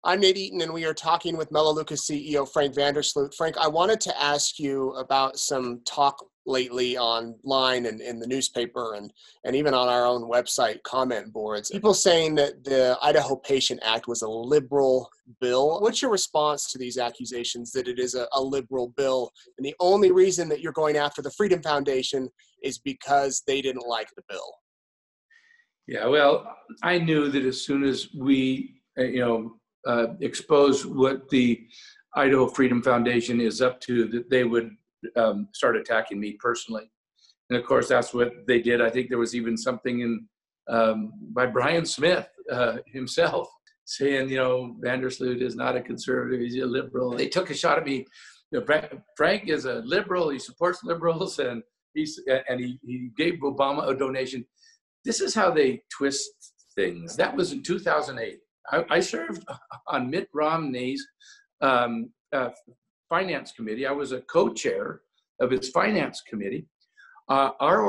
I'm Nate Eaton, and we are talking with Melaleuca CEO Frank VanderSloot. Frank, I wanted to ask you about some talk lately online and in the newspaper and even on our own website comment boards. People saying that the Idaho Patient Act was a liberal bill. What's your response to these accusations that it is a liberal bill, and the only reason that you're going after the Freedom Foundation is because they didn't like the bill? Yeah, well, I knew that as soon as we, expose what the Idaho Freedom Foundation is up to, that they would start attacking me personally. And of course, that's what they did. I think there was even something in by Bryan Smith himself saying, VanderSloot is not a conservative, he's a liberal. They took a shot at me. Frank is a liberal, he supports liberals, and he gave Obama a donation. This is how they twist things. That was in 2008. I served on Mitt Romney's finance committee. I was a co-chair of his finance committee. Our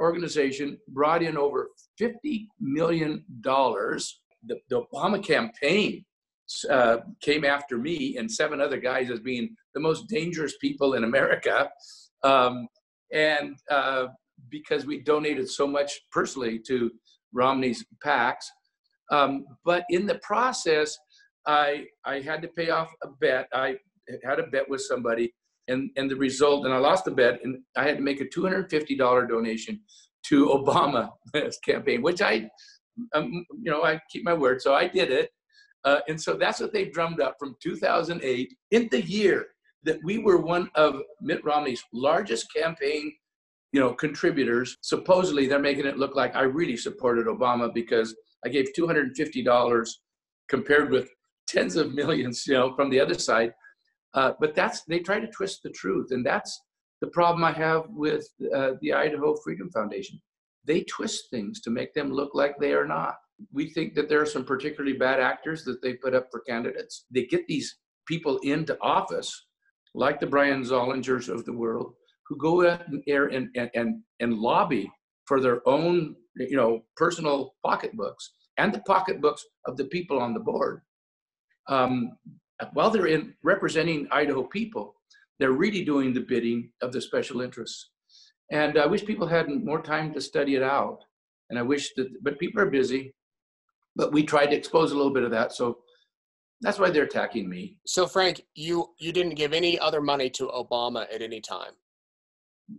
organization brought in over $50 million. The Obama campaign came after me and 7 other guys as being the most dangerous people in America. Because we donated so much personally to Romney's PACs. But in the process, I had to pay off a bet. I had a bet with somebody, and the result, and I lost the bet, and I had to make a $250 donation to Obama's campaign, which I keep my word, so I did it. And so that's what they drummed up from 2008, in the year that we were one of Mitt Romney's largest campaign contributors. Supposedly they're making it look like I really supported Obama because I gave $250 compared with tens of millions, from the other side. But they try to twist the truth. And that's the problem I have with the Idaho Freedom Foundation. They twist things to make them look like they are not. We think that there are some particularly bad actors that they put up for candidates. They get these people into office, like the Brian Zollingers of the world, who go out there and lobby for their own, personal pocketbooks and the pocketbooks of the people on the board. While they're representing Idaho people, they're really doing the bidding of the special interests. And I wish people had more time to study it out. And I wish but people are busy. But we tried to expose a little bit of that. So that's why they're attacking me. So Frank, you didn't give any other money to Obama at any time?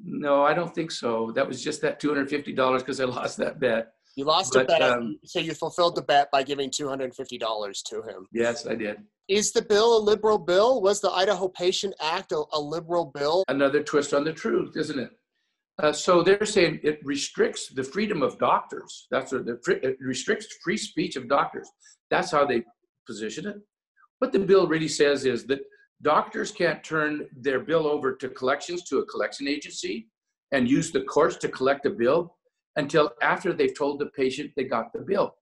No, I don't think so. That was just that $250 because I lost that bet. You lost a bet, so you fulfilled the bet by giving $250 to him. Yes, I did. Is the bill a liberal bill? Was the Idaho Patient Act a liberal bill? Another twist on the truth, isn't it? So they're saying it restricts the freedom of doctors. That's what it restricts free speech of doctors. That's how they position it. What the bill really says is that doctors can't turn their bill over to collections, to a collection agency, and use the courts to collect a bill until after they've told the patient they got the bill.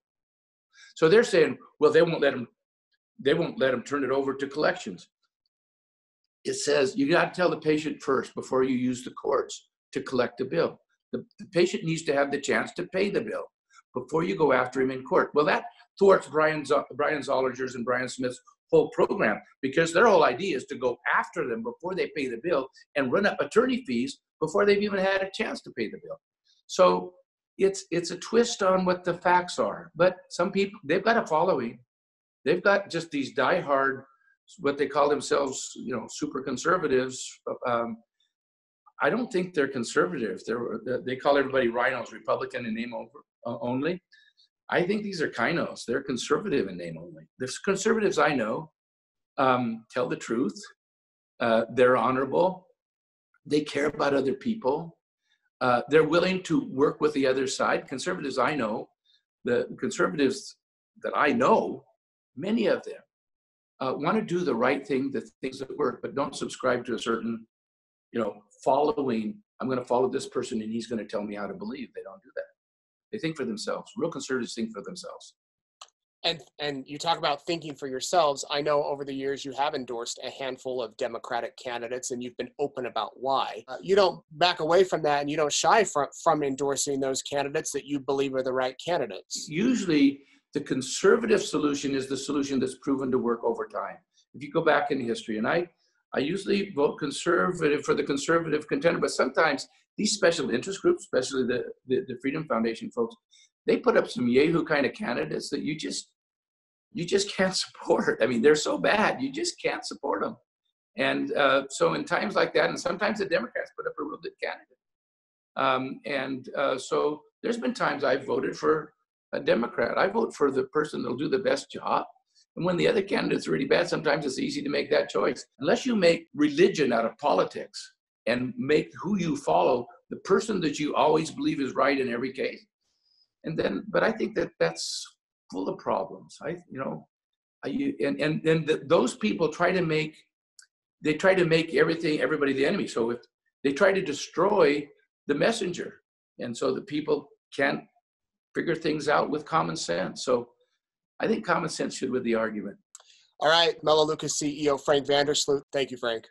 So they're saying, well, they won't let them turn it over to collections. It says you got to tell the patient first before you use the courts to collect the bill. The patient needs to have the chance to pay the bill before you go after him in court. Well, that thwarts Brian Zollingers and Bryan Smith's whole program, because their whole idea is to go after them before they pay the bill and run up attorney fees before they've even had a chance to pay the bill. So it's a twist on what the facts are. But some people, they've got a following. They've got just these diehard, what they call themselves, super conservatives. I don't think they're conservative. They call everybody rhinos, Republican in name only. I think these are kinos. They're conservative in name only. The conservatives I know tell the truth. They're honorable. They care about other people. They're willing to work with the other side. Conservatives I know, the conservatives that I know, many of them want to do the right thing, the things that work, but don't subscribe to a certain, following. I'm going to follow this person and he's going to tell me how to believe. They don't do that. They think for themselves. Real conservatives think for themselves. And you talk about thinking for yourselves. I know over the years you have endorsed a handful of Democratic candidates, and you've been open about why. You don't back away from that, and you don't shy from endorsing those candidates that you believe are the right candidates. Usually the conservative solution is the solution that's proven to work over time. If you go back in history, and I usually vote conservative for the conservative contender, but sometimes these special interest groups, especially the Freedom Foundation folks, they put up some Yahoo kind of candidates that you just can't support. I mean, they're so bad, you just can't support them. And so in times like that, and sometimes the Democrats put up a real good candidate. So there's been times I've voted for a Democrat. I vote for the person that'll do the best job. And when the other candidate's really bad, sometimes it's easy to make that choice. Unless you make religion out of politics and make who you follow the person that you always believe is right in every case. But I think that that's full of problems. Those people try to make everybody the enemy. So if they try to destroy the messenger, and so that people can't figure things out with common sense. So I think common sense should win the argument. All right, Melaleuca CEO Frank VanderSloot. Thank you, Frank.